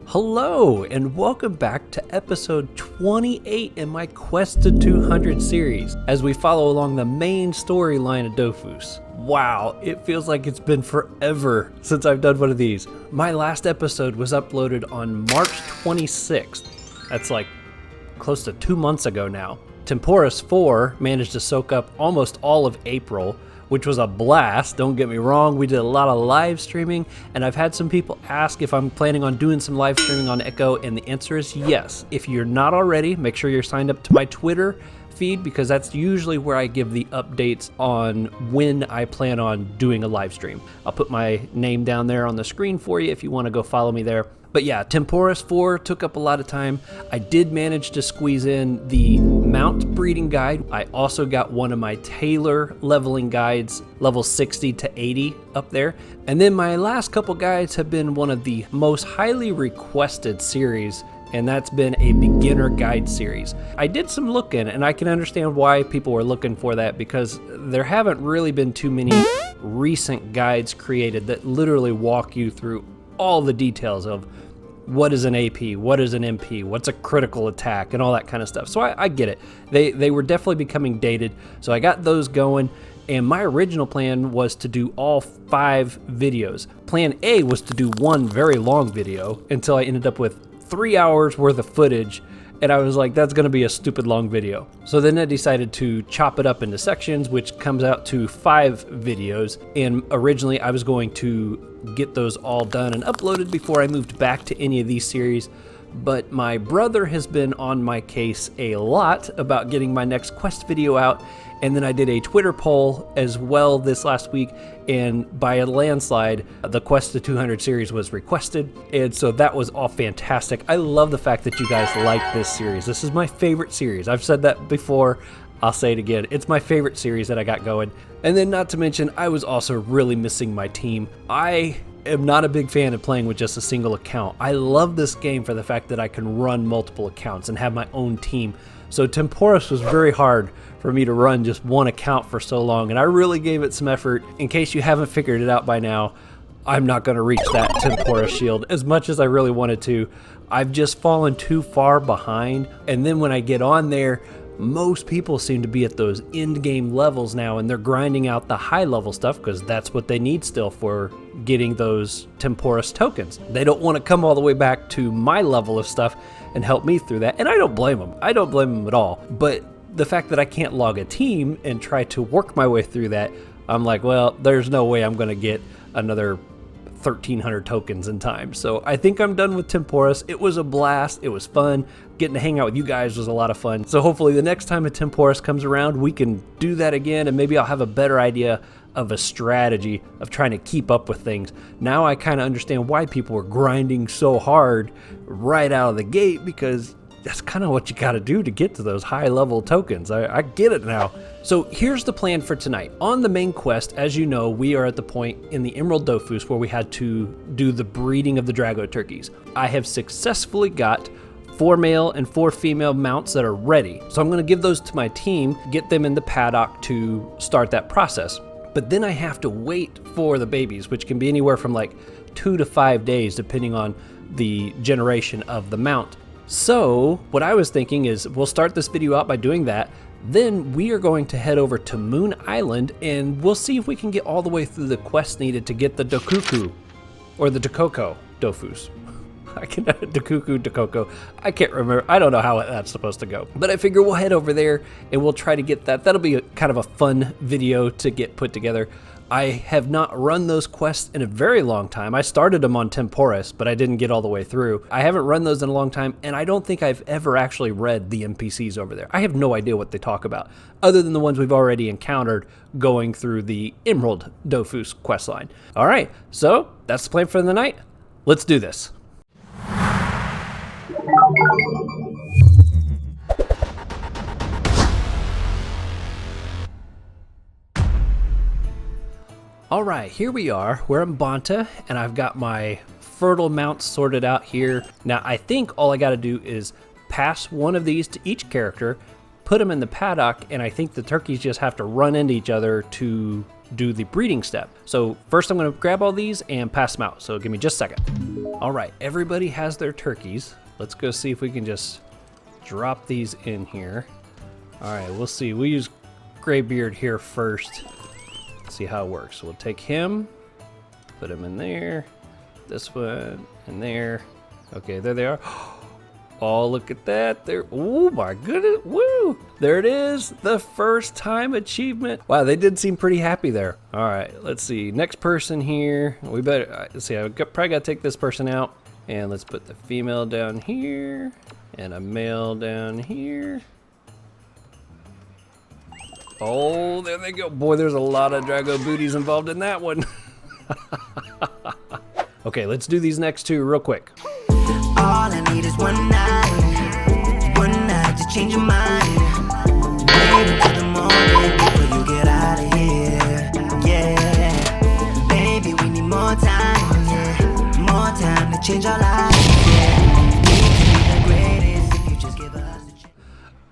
Hello, and welcome back to episode 28 in my Quest to 200 series, as we follow along the main storyline of Dofus. Wow, it feels like it's been forever since I've done one of these. My last episode was uploaded on March 26th. That's like close to 2 months ago now. Temporis 4 managed to soak up almost all of April, which was a blast. Don't get me wrong, we did a lot of live streaming, and I've had some people ask if I'm planning on doing some live streaming on Echo, and the answer is yes. If you're not already, make sure you're signed up to my Twitter feed, because that's usually where I give the updates on when I plan on doing a live stream. I'll put my name down there on the screen for you if you want to go follow me there. But yeah, Temporis 4 took up a lot of time. I did manage to squeeze in the mount breeding guide. I also got one of my tailor leveling guides, level 60 to 80 up there. And then my last couple guides have been one of the most highly requested series, and that's been a beginner guide series. I did some looking, and I can understand why people were looking for that, because there haven't really been too many recent guides created that literally walk you through all the details of what is an AP, what is an MP, what's a critical attack, and all that kind of stuff. So I get it. They were definitely becoming dated, so I got those going, and my original plan was to do all 5 videos. Plan A was to do one very long video until I ended up with 3 hours worth of footage, and I was like, that's gonna be a stupid long video. So then I decided to chop it up into sections, which comes out to 5 videos, and originally I was going to get those all done and uploaded before I moved back to any of these series, but my brother has been on my case a lot about getting my next quest video out, and then I did a Twitter poll as well this last week, and by a landslide, the Quest to 200 series was requested, and so that was all fantastic. I love the fact that you guys like this series. This is my favorite series. I've said that before. I'll say it again. It's my favorite series that I got going. And then not to mention, I was also really missing my team. I am not a big fan of playing with just a single account. I love this game for the fact that I can run multiple accounts and have my own team. So Temporis was very hard for me to run just one account for so long, and I really gave it some effort. In case you haven't figured it out by now, I'm not going to reach that Temporis shield as much as I really wanted to. I've just fallen too far behind, and then when I get on there, most people seem to be at those end game levels now, and they're grinding out the high level stuff because that's what they need still for getting those Temporis tokens. They don't want to come all the way back to my level of stuff and help me through that, and I don't blame them. I don't blame them at all. But the fact that I can't log a team and try to work my way through that, I'm like, well, there's no way I'm going to get another 1,300 tokens in time. So I think I'm done with Temporis. It was a blast. It was fun. Getting to hang out with you guys was a lot of fun. So hopefully the next time a Temporis comes around, we can do that again, and maybe I'll have a better idea of a strategy of trying to keep up with things. Now I kind of understand why people were grinding so hard right out of the gate, because that's kind of what you got to do to get to those high level tokens. I get it now. So here's the plan for tonight. On the main quest, as you know, we are at the point in the Emerald Dofus where we had to do the breeding of the Drago turkeys. I have successfully got 4 male and 4 female mounts that are ready. So I'm going to give those to my team, get them in the paddock to start that process. But then I have to wait for the babies, which can be anywhere from like 2 to 5 days depending on the generation of the mount. So what I was thinking is we'll start this video out by doing that. Then we are going to head over to Moon Island, and we'll see if we can get all the way through the quest needed to get the Dokoko, or the Dokoko Dofus. Dokoko. I can't remember. I don't know how that's supposed to go. But I figure we'll head over there and we'll try to get that. That'll be kind of a fun video to get put together. I have not run those quests in a very long time. I started them on Temporis, but I didn't get all the way through. I haven't run those in a long time, and I don't think I've ever actually read the NPCs over there. I have no idea what they talk about, other than the ones we've already encountered going through the Emerald Dofus questline. All right, so that's the plan for the night. Let's do this. All right, here we are. We're in Bonta, and I've got my fertile mounts sorted out here. Now, I think all I got to do is pass one of these to each character, put them in the paddock, and I think the turkeys just have to run into each other to do the breeding step. So first I'm going to grab all these and pass them out. So give me just a second. All right, everybody has their turkeys. Let's go see if we can just drop these in here. All right, we'll see. We'll use Graybeard here first. See how it works. We'll take him, put him in there, this one in there. Okay, there they are. Oh, look at that. There. Oh my goodness. Woo! There it is. The first time achievement. Wow, they did seem pretty happy there. All right, let's see. Next person here. We better, let's see. Probably got to take this person out. And let's put the female down here and a male down here. Oh, there they go. Boy, there's a lot of Drago booties involved in that one. Okay, let's do these next two real quick. All I need is one night to change your mind. Wait until the morning before you get out of here. Yeah, baby, we need more time. Yeah, more time to change our lives. Yeah, we can be the greatest if you just give us a chance.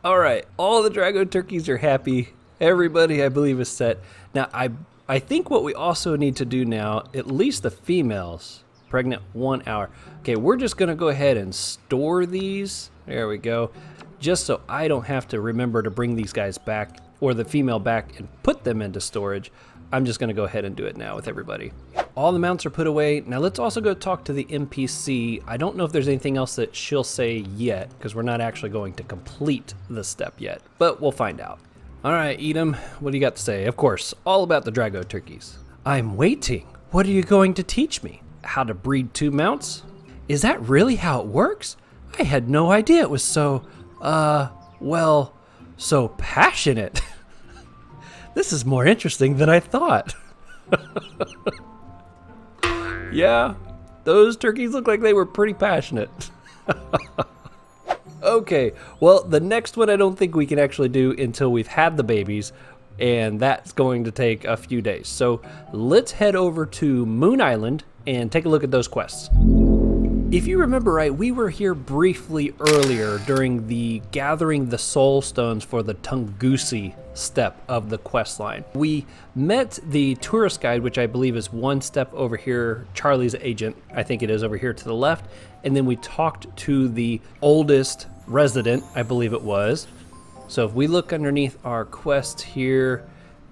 All right, all the Drago turkeys are happy. Everybody, I believe, is set. Now, I think what we also need to do now, at least the females, pregnant 1 hour. Okay, we're just gonna go ahead and store these. There we go. Just so I don't have to remember to bring these guys back or the female back and put them into storage. I'm just gonna go ahead and do it now with everybody. All the mounts are put away. Now let's also go talk to the NPC. I don't know if there's anything else that she'll say yet because we're not actually going to complete the step yet, but we'll find out. All right, Edom, what do you got to say? Of course, all about the Drago turkeys. I'm waiting. What are you going to teach me? How to breed 2 mounts? Is that really how it works? I had no idea it was so, well, so passionate. This is more interesting than I thought. Yeah, those turkeys look like they were pretty passionate. Okay, well, the next one I don't think we can actually do until we've had the babies, and that's going to take a few days. So let's head over to Moon Island and take a look at those quests. If you remember right, we were here briefly earlier during the gathering the soul stones for the Tungusi step of the quest line. We met the tourist guide, which I believe is one step over here, Charlie's agent, I think it is over here to the left, and then we talked to the oldest resident, I believe it was. So if we look underneath our quest here,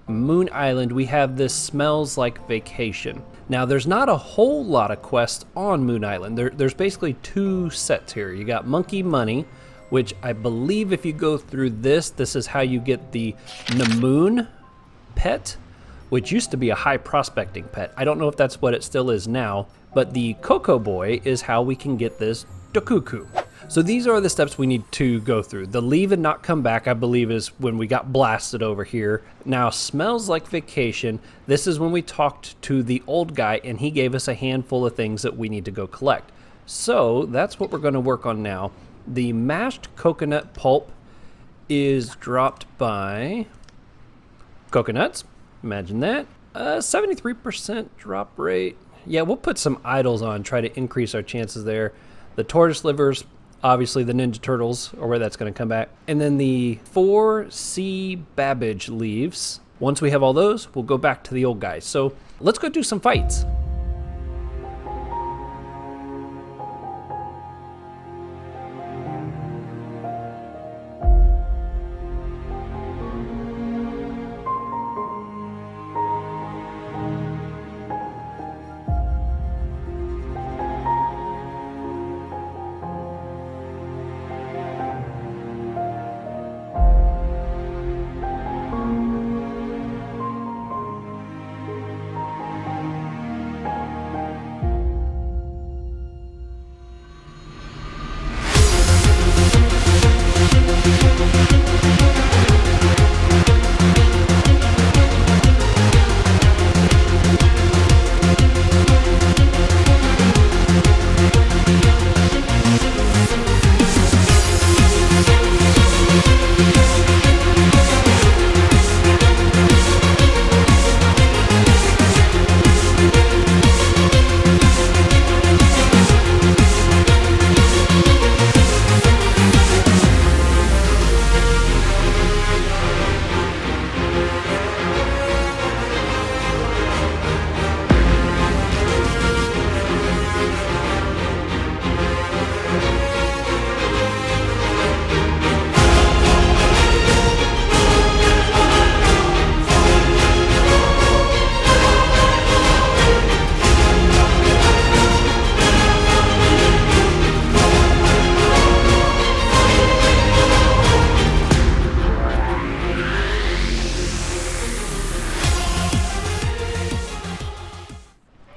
Moon Island, we have this smells like vacation. Now there's not a whole lot of quests on Moon Island. There's basically 2 sets here. You got Monkey Money, which I believe if you go through this is how you get the Namoon pet, which used to be a high prospecting pet. I don't know if that's what it still is now, but the Cocoa Boy is how we can get this Dokoko. So these are the steps we need to go through. The leave and not come back, I believe, is when we got blasted over here. Now, smells like vacation. This is when we talked to the old guy and he gave us a handful of things that we need to go collect. So that's what we're going to work on now. The mashed coconut pulp is dropped by coconuts. Imagine that. 73% drop rate. Yeah, we'll put some idols on, try to increase our chances there. The tortoise livers, obviously the Ninja Turtles, or where that's going to come back. And then the 4 sea babbage leaves. Once we have all those, we'll go back to the old guys. So let's go do some fights.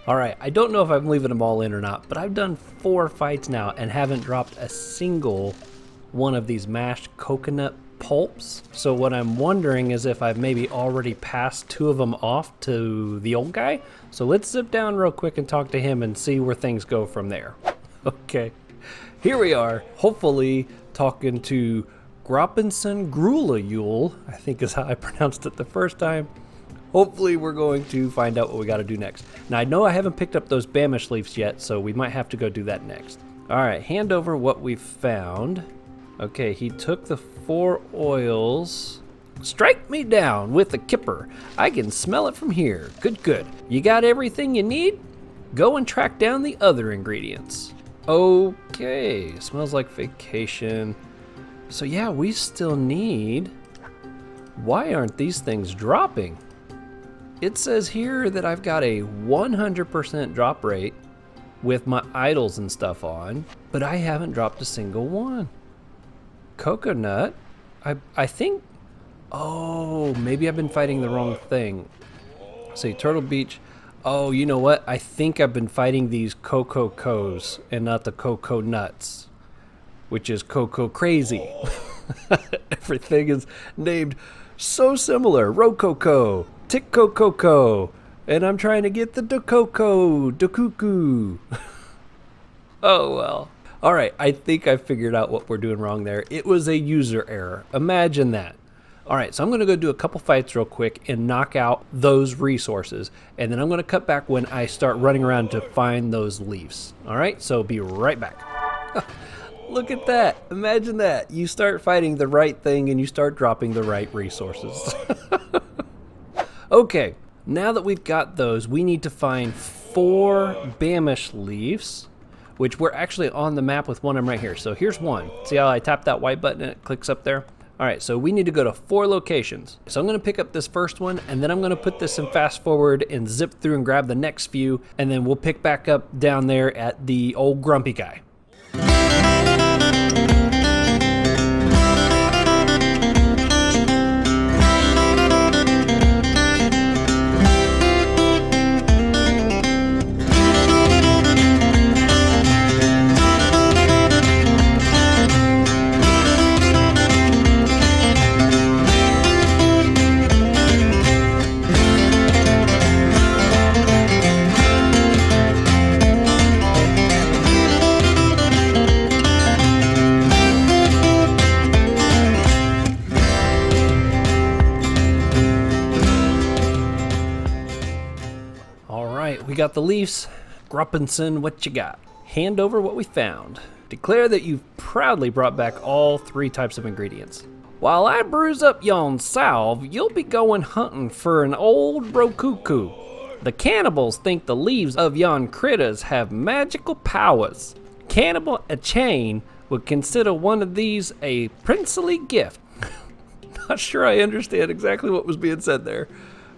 All right, I don't know if I'm leaving them all in or not, but I've done 4 fights now and haven't dropped a single one of these mashed coconut pulps. So what I'm wondering is if I've maybe already passed 2 of them off to the old guy. So let's zip down real quick and talk to him and see where things go from there. Okay, here we are, hopefully talking to Gropinson Grulayule, I think is how I pronounced it the first time. Hopefully we're going to find out what we got to do next. Now I know I haven't picked up those Bamish leaves yet, so we might have to go do that next. All right, hand over what we found. Okay, he took the 4 oils. Strike me down with the kipper. I can smell it from here. Good, good. You got everything you need? Go and track down the other ingredients. Okay, smells like vacation. So yeah, we still need... Why aren't these things dropping? It says here that I've got a 100% drop rate with my idols and stuff on, but I haven't dropped a single one. Coconut, I think, oh, maybe I've been fighting the wrong thing. See, Turtle Beach, oh, you know what? I think I've been fighting these Coco-Cos and not the Coco Nuts, which is Coco Crazy. Everything is named so similar. Rococo, Tikcoco, and I'm trying to get the Dokoko Dofus. Oh well. All right, I think I figured out what we're doing wrong there. It was a user error. Imagine that. All right, so I'm gonna go do a couple fights real quick and knock out those resources, and then I'm gonna cut back when I start running around to find those leaves. All right, so be right back. Look at that, imagine that. You start fighting the right thing and you start dropping the right resources. Okay, now that we've got those, we need to find 4 Bamish leaves, which we're actually on the map with one of them right here. So here's one. See how I tap that white button and it clicks up there? All right, so we need to go to 4 locations. So I'm gonna pick up this first one, and then I'm gonna put this in fast forward and zip through and grab the next few, and then we'll pick back up down there at the old grumpy guy. We got the leaves. Gropinson, what you got? Hand over what we found. Declare that you've proudly brought back all 3 types of ingredients. While I bruise up yon salve, you'll be going hunting for an old rokuku. The cannibals think the leaves of yon critters have magical powers. Cannibal a chain would consider one of these a princely gift. Not sure I understand exactly what was being said there.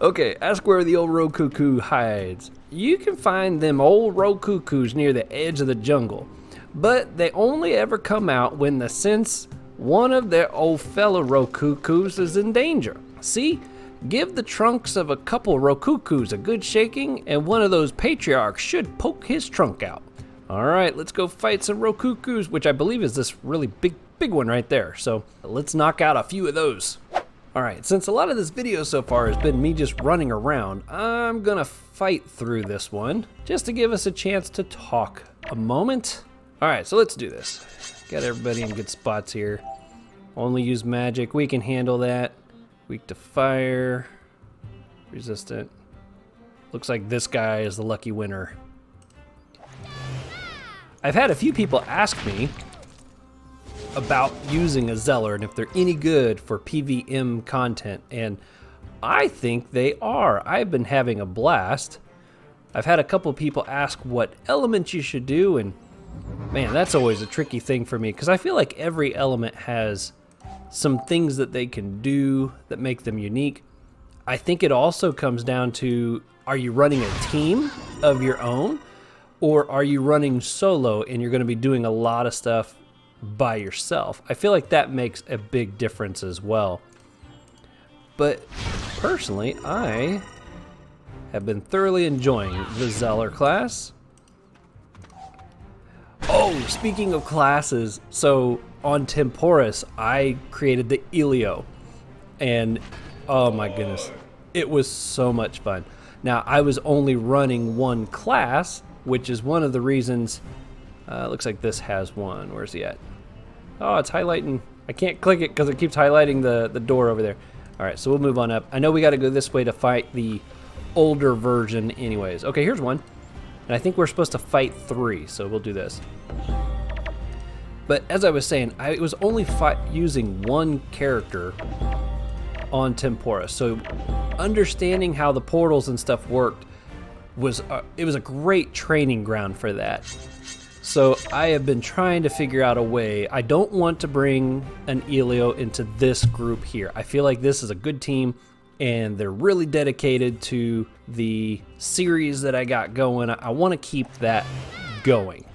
Okay, ask where the old rokuku hides. You can find them old rokukus near the edge of the jungle, but they only ever come out when they sense one of their old fellow rokukus is in danger. See, give the trunks of a couple rokukus a good shaking, and one of those patriarchs should poke his trunk out. All right, let's go fight some rokukus, which I believe is this really big one right there. So let's knock out a few of those. All right, since a lot of this video so far has been me just running around, I'm gonna fight through this one just to give us a chance to talk a moment. All right, so let's do this. Got everybody in good spots here. Only use magic, we can handle that. Weak to fire, resistant. Looks like this guy is the lucky winner. I've had a few people ask me about using a Zeller and if they're any good for PVM content, and I think they are. I've been having a blast. I've had a couple people ask what elements you should do, and man, that's always a tricky thing for me because I feel like every element has some things that they can do that make them unique. I think it also comes down to, are you running a team of your own, or are you running solo and you're going to be doing a lot of stuff by yourself? I feel like that makes a big difference as well. But personally, I have been thoroughly enjoying the Zealor class. Oh, speaking of classes, so on Temporis, I created the Elio, and oh my goodness, it was so much fun. Now, I was only running one class, which is one of the reasons, looks like this has one. Where's he at? Oh, it's highlighting. I can't click it because it keeps highlighting the door over there. All right, so we'll move on up. I know we got to go this way to fight the older version anyways. Okay, here's one. And I think we're supposed to fight 3, so we'll do this. But as I was saying, I was only using one character on Temporis. So understanding how the portals and stuff worked was it was a great training ground for that. So I have been trying to figure out a way. I don't want to bring an Elio into this group here. I feel like this is a good team and they're really dedicated to the series that I got going. I want to keep that going.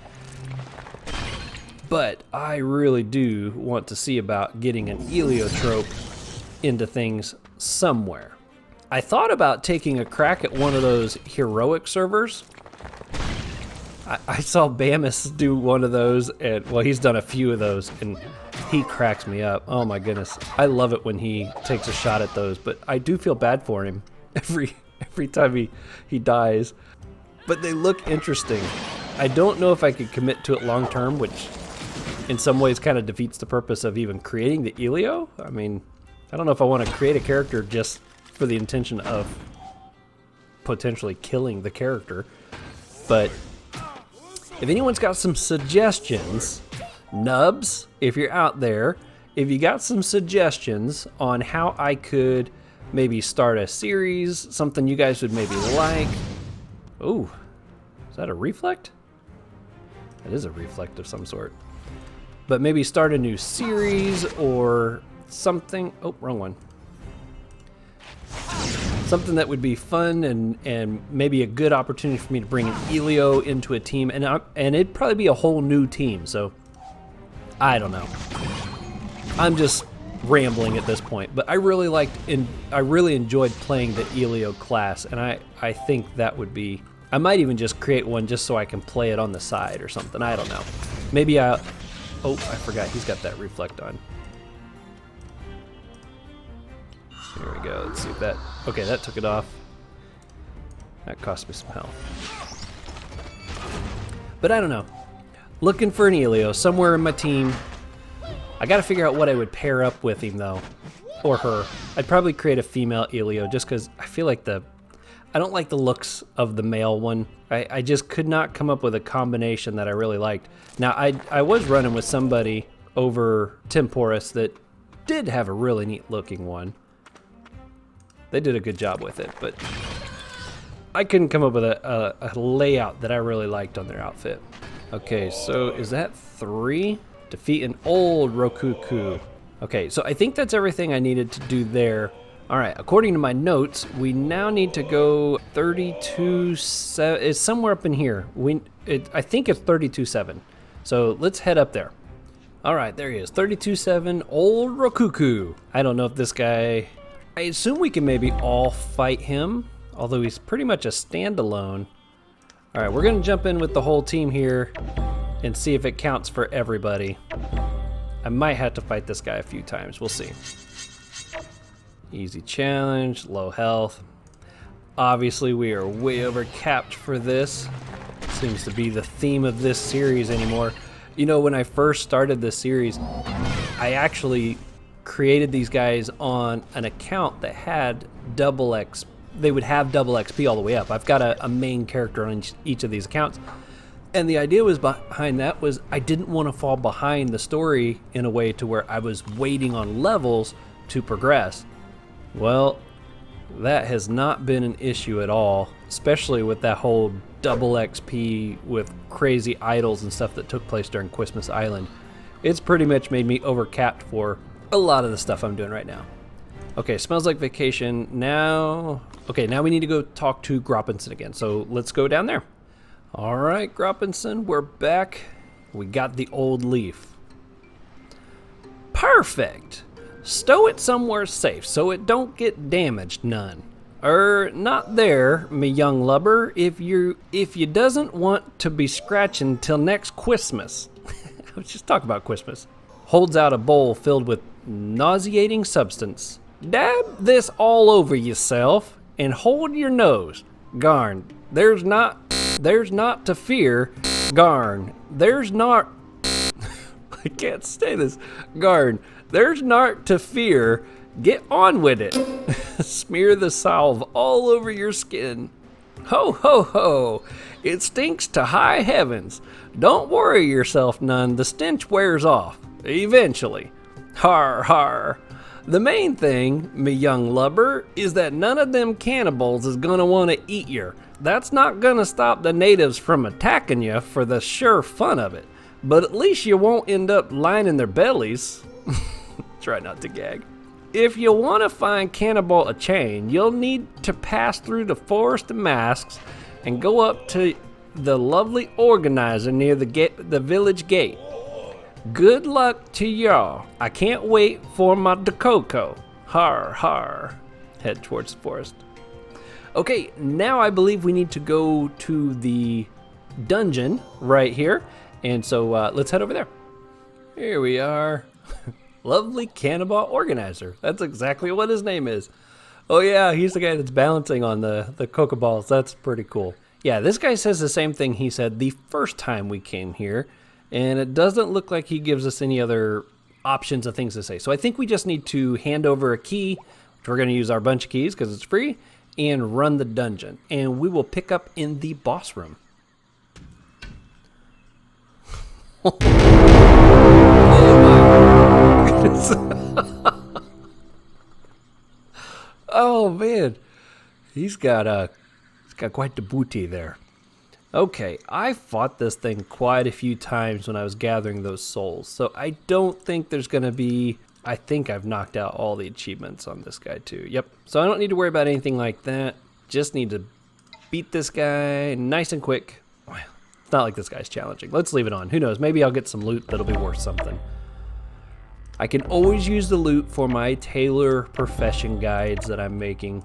But I really do want to see about getting an Eliotrope into things somewhere. I thought about taking a crack at one of those heroic servers. I saw Bamus do one of those, and well, he's done a few of those, and he cracks me up. Oh my goodness, I love it when he takes a shot at those, but I do feel bad for him every time he dies. But they look interesting. I don't know if I could commit to it long term, which in some ways kind of defeats the purpose of even creating the Elio. I mean, I don't know if I want to create a character just for the intention of potentially killing the character, but if anyone's got some suggestions, Nubs, if you're out there, if you got some suggestions on how I could maybe start a series, something you guys would maybe like. Ooh, is that a reflect? That is a reflect of some sort. But maybe start a new series or something. Oh, wrong one. Something that would be fun and maybe a good opportunity for me to bring an Elio into a team, and it'd probably be a whole new team. So I don't know. I'm just rambling at this point, but I really enjoyed playing the Elio class, and I think that would be. I might even just create one just so I can play it on the side or something. I don't know. Maybe I forgot he's got that reflect on. Here we go, let's see if that, okay, that took it off. That cost me some health. But I don't know. Looking for an Elio somewhere in my team. I gotta figure out what I would pair up with him though, or her. I'd probably create a female Elio just because I feel like I don't like the looks of the male one. I just could not come up with a combination that I really liked. Now, I was running with somebody over Temporis that did have a really neat looking one. They did a good job with it, but I couldn't come up with a layout that I really liked on their outfit. Okay, so is that 3? Defeat an old Rokuku. Okay, so I think that's everything I needed to do there. All right, according to my notes, we now need to go 32.7. It's somewhere up in here. I think it's 32.7. So let's head up there. All right, there he is, 32.7, old Rokuku. I don't know if this guy. I assume we can maybe all fight him, although he's pretty much a standalone. All right, we're gonna jump in with the whole team here and see if it counts for everybody. I might have to fight this guy a few times, we'll see. Easy challenge, low health. Obviously we are way over capped for this. Seems to be the theme of this series anymore. You know, when I first started this series, I actually created these guys on an account that had double X. They would have double XP all the way up. I've got a main character on each of these accounts. And the idea was behind that was I didn't want to fall behind the story in a way to where I was waiting on levels to progress. Well, that has not been an issue at all, especially with that whole double XP with crazy idols and stuff that took place during Christmas Island. It's pretty much made me overcapped for a lot of the stuff I'm doing right now. Okay, smells like vacation. Now we need to go talk to Groppinson again. So let's go down there. All right, Groppinson, we're back. We got the old leaf. Perfect. Stow it somewhere safe so it don't get damaged none. Not there, me young lubber. If you doesn't want to be scratching till next Christmas. Let's just talk about Christmas. Holds out a bowl filled with nauseating substance. Dab this all over yourself and hold your nose. Garn, there's not to fear. Garn, there's not. I can't say this. Garn, there's not to fear. Get on with it. Smear the salve all over your skin. Ho, ho, ho. It stinks to high heavens. Don't worry yourself none. The stench wears off. Eventually. Har, har. The main thing, me young lubber, is that none of them cannibals is gonna want to eat yer. That's not gonna stop the natives from attacking you for the sure fun of it. But at least you won't end up lining their bellies. Try not to gag. If you want to find Cannibal a chain, you'll need to pass through the Forest of Masks and go up to the lovely organizer near the village gate. Good luck to y'all. I can't wait for my Dokoko. Har, har. Head towards the forest. Okay, now I believe we need to go to the dungeon right here. And so let's head over there. Here we are. Lovely Cannibal Organizer. That's exactly what his name is. Oh yeah, he's the guy that's balancing on the cocoa balls. That's pretty cool. Yeah, this guy says the same thing he said the first time we came here. And it doesn't look like he gives us any other options of things to say. So I think we just need to hand over a key, which we're going to use our bunch of keys because it's free, and run the dungeon. And we will pick up in the boss room. Oh man, he's got quite the booty there. Okay, I fought this thing quite a few times when I was gathering those souls, so I don't think there's gonna be. I think I've knocked out all the achievements on this guy too. Yep. So I don't need to worry about anything like that. Just need to beat this guy nice and quick. It's not like this guy's challenging. Let's leave it on. Who knows? Maybe I'll get some loot that'll be worth something. I can always use the loot for my tailor profession guides that I'm making.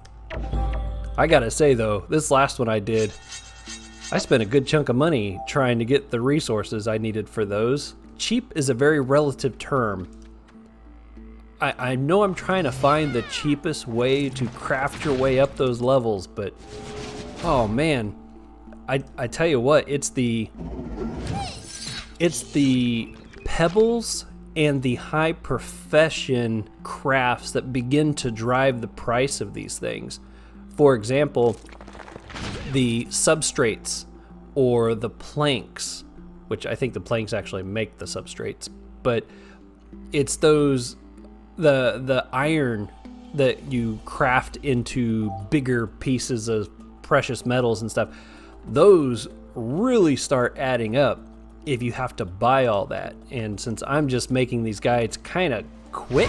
I gotta say though, this last one I did, I spent a good chunk of money trying to get the resources I needed for those. Cheap is a very relative term. I know I'm trying to find the cheapest way to craft your way up those levels, but oh man, I tell you what, it's the pebbles and the high profession crafts that begin to drive the price of these things. For example, the substrates or the planks, which I think the planks actually make the substrates, but it's those the iron that you craft into bigger pieces of precious metals and stuff. Those really start adding up if you have to buy all that. And since I'm just making these guides kind of quick,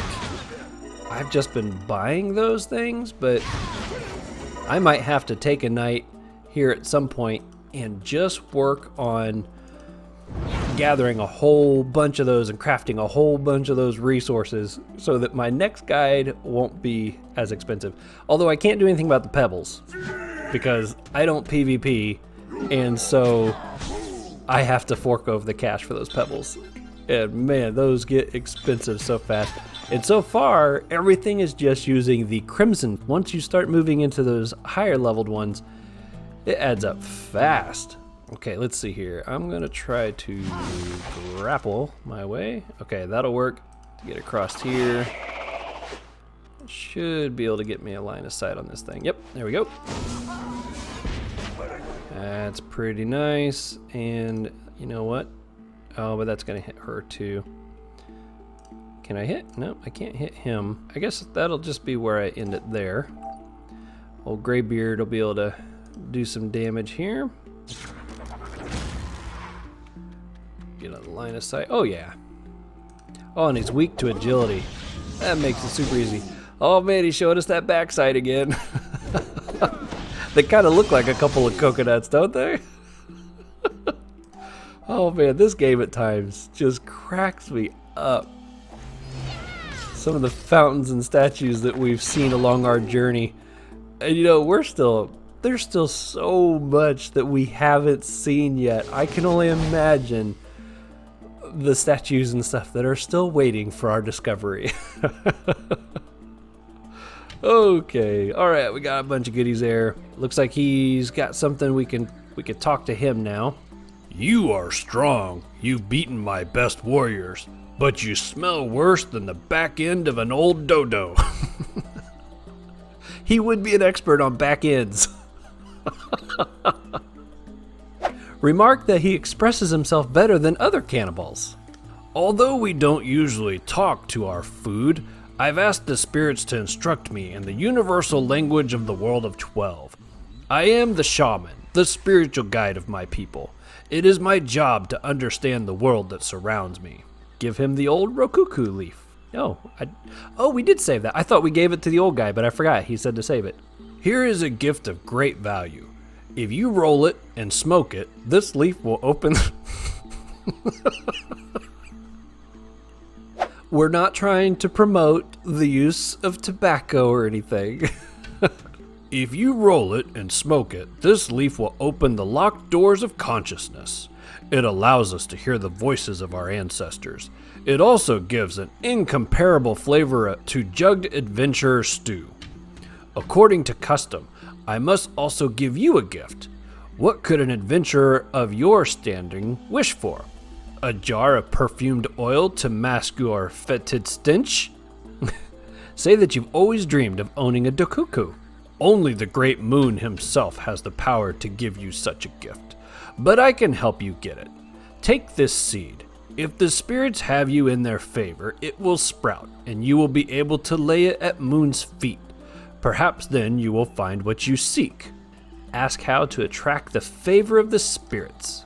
I've just been buying those things, but I might have to take a night here at some point and just work on gathering a whole bunch of those and crafting a whole bunch of those resources so that my next guide won't be as expensive. Although I can't do anything about the pebbles because I don't PvP, and so I have to fork over the cash for those pebbles. And man, those get expensive so fast. And so far, everything is just using the crimson. Once you start moving into those higher leveled ones, it adds up fast. Okay, let's see here. I'm gonna try to grapple my way. Okay, that'll work. Get across here. Should be able to get me a line of sight on this thing. Yep, there we go. That's pretty nice. And you know what? Oh, but that's gonna hit her too. Can I hit? No, I can't hit him. I guess that'll just be where I end it there. Old Graybeard will be able to do some damage here. Get a line of sight. Oh yeah. Oh, and he's weak to agility. That makes it super easy. Oh man, he showed us that backside again. They kind of look like a couple of coconuts, don't they? Oh man, this game at times just cracks me up. Some of the fountains and statues that we've seen along our journey And you know, there's still so much that we haven't seen yet. I can only imagine the statues and stuff that are still waiting for our discovery. Okay, all right, we got a bunch of goodies there. Looks like he's got something we can talk to him now. You are strong. You've beaten my best warriors, but you smell worse than the back end of an old dodo. He would be an expert on back ends. Remark that he expresses himself better than other cannibals. Although we don't usually talk to our food, I've asked the spirits to instruct me in the universal language of the world of 12. I am the shaman, the spiritual guide of my people. It is my job to understand the world that surrounds me. Give him the old Rokuku leaf. Oh, we did save that. I thought we gave it to the old guy, but I forgot. He said to save it. Here is a gift of great value. If you roll it and smoke it, this leaf will open... We're not trying to promote the use of tobacco or anything. If you roll it and smoke it, this leaf will open the locked doors of consciousness. It allows us to hear the voices of our ancestors. It also gives an incomparable flavor to jugged adventurer stew. According to custom, I must also give you a gift. What could an adventurer of your standing wish for? A jar of perfumed oil to mask your fetid stench? Say that you've always dreamed of owning a Dokoko. Only the great moon himself has the power to give you such a gift, but I can help you get it. Take this seed. If the spirits have you in their favor, it will sprout, and you will be able to lay it at Moon's feet. Perhaps then you will find what you seek. Ask how to attract the favor of the spirits.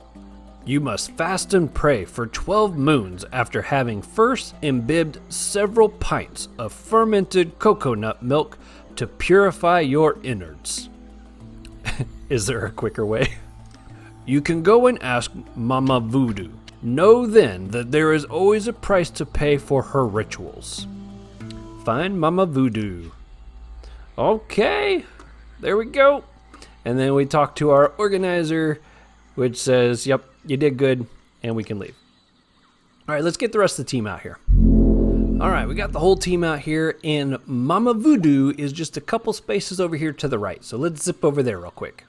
You must fast and pray for 12 moons after having first imbibed several pints of fermented coconut milk to purify your innards. Is there a quicker way? You can go and ask Mama Voodoo. Know then that there is always a price to pay for her rituals. Find Mama Voodoo. Okay, there we go. And then we talk to our organizer, which says, yep, you did good, and we can leave. All right, let's get the rest of the team out here. All right, we got the whole team out here, and Mama Voodoo is just a couple spaces over here to the right. So let's zip over there real quick.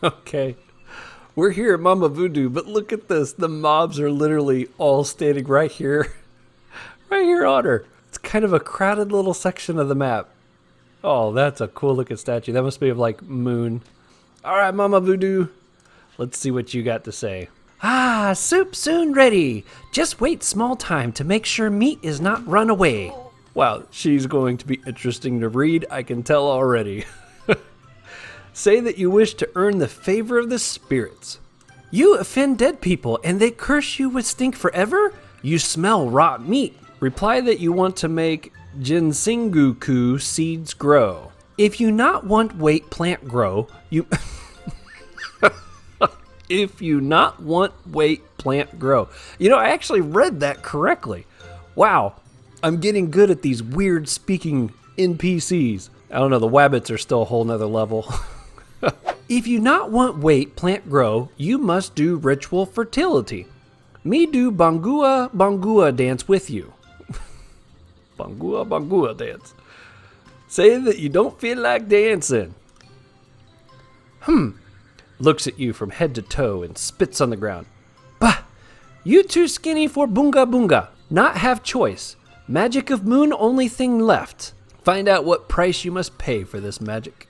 Okay, we're here at Mama Voodoo, but look at this. The mobs are literally all standing right here on her. It's kind of a crowded little section of the map. Oh, that's a cool looking statue. That must be of like Moon. All right, Mama Voodoo, let's see what you got to say. Ah, soup soon ready. Just wait small time to make sure meat is not run away. Wow, she's going to be interesting to read, I can tell already. Say that you wish to earn the favor of the spirits. You offend dead people and they curse you with stink forever? You smell rot meat. Reply that you want to make Jinsenguku seeds grow. If you not want wait plant grow, you... If you not want wait plant grow. You know, I actually read that correctly. Wow, I'm getting good at these weird speaking NPCs. I don't know, the wabbits are still a whole nother level. If you not want wait plant grow, you must do ritual fertility. Me do bangua bangua dance with you. Bangua bangua dance. Say that you don't feel like dancing. Looks at you from head to toe and spits on the ground. Bah! You too skinny for bunga bunga. Not have choice. Magic of Moon only thing left. Find out what price you must pay for this magic.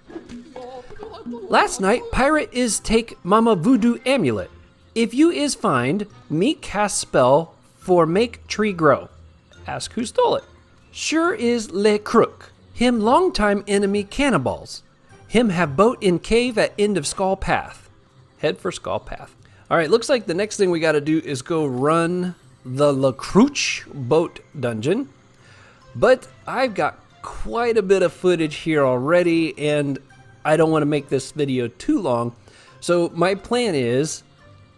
Last night, pirate is take Mama Voodoo amulet. If you is find, me cast spell for make tree grow. Ask who stole it. Sure is Le Crook. Him long time enemy cannibals. Him have boat in cave at end of Skull Path. Head for Skull Path. All right, looks like the next thing we got to do is go run the La Crouch boat dungeon. But I've got quite a bit of footage here already, and I don't want to make this video too long. So my plan is,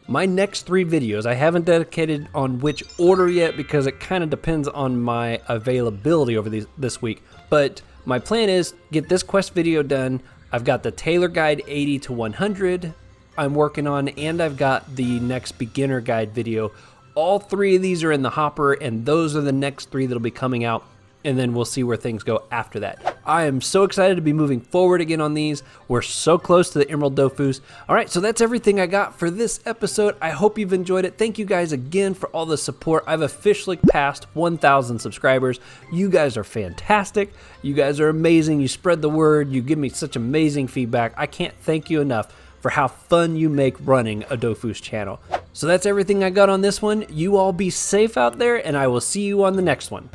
my next 3 videos, I haven't dedicated on which order yet because it kind of depends on my availability over this week. But my plan is get this quest video done, I've got the Tailor Guide 80 to 100 I'm working on, and I've got the next beginner guide video. All 3 of these are in the hopper, and those are the next 3 that'll be coming out, and then we'll see where things go after that. I am so excited to be moving forward again on these. We're so close to the Emerald Dofus. All right, so that's everything I got for this episode. I hope you've enjoyed it. Thank you guys again for all the support. I've officially passed 1,000 subscribers. You guys are fantastic. You guys are amazing. You spread the word. You give me such amazing feedback. I can't thank you enough for how fun you make running a Dofus channel. So that's everything I got on this one. You all be safe out there, and I will see you on the next one.